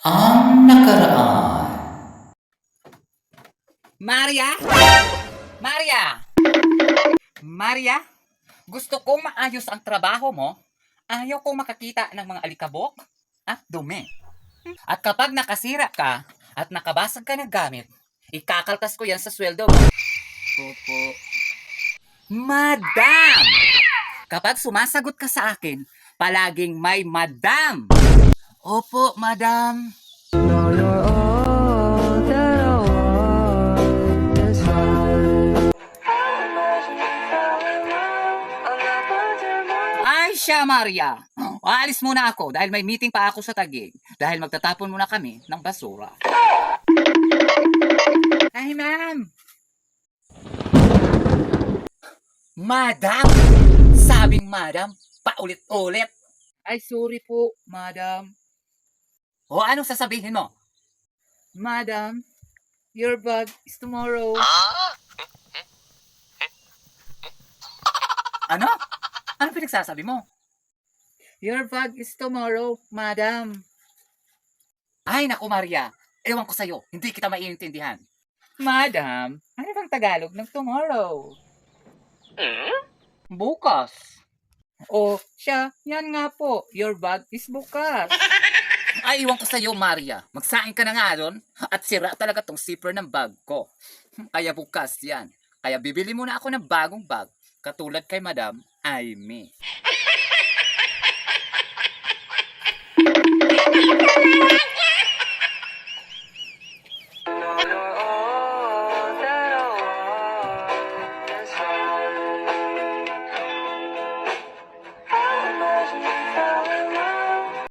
Ang nakaraan. Maria? Maria? Maria? Gusto kong maayos ang trabaho mo. Ayaw kong makakita ng mga alikabok at dumi. At kapag nakasira ka at nakabasag ka ng gamit, ikakaltas ko yan sa sweldo mo. Opo. Madam! Kapag sumasagot ka sa akin, palaging may madam. Opo, madam. Know you're all that I want this life. Ay siya, Maria. Aalis muna ako dahil may meeting pa ako sa Taguig. Dahil magtatapon muna kami ng basura. Ay, ma'am. Madam! Sabing madam, paulit-ulit. Ay, sorry po, madam. O anong sasabihin mo? Madam, your bag is tomorrow. Ano? Ano pinagsasabi mo? Your bag is tomorrow, madam. Ay, naku, Maria. Ewan ko sa'yo, hindi kita maiintindihan. Madam, ano bang Tagalog ng tomorrow? Bukas. O, siya, yan nga po. Your bag is bukas. Ay, iwan ko sa'yo, Maria. Magsaing ka na nga doon. At sira talaga tong zipper ng bag ko. Kaya bukas yan. Kaya bibili muna ako ng bagong bag. Katulad kay Madam Aimee.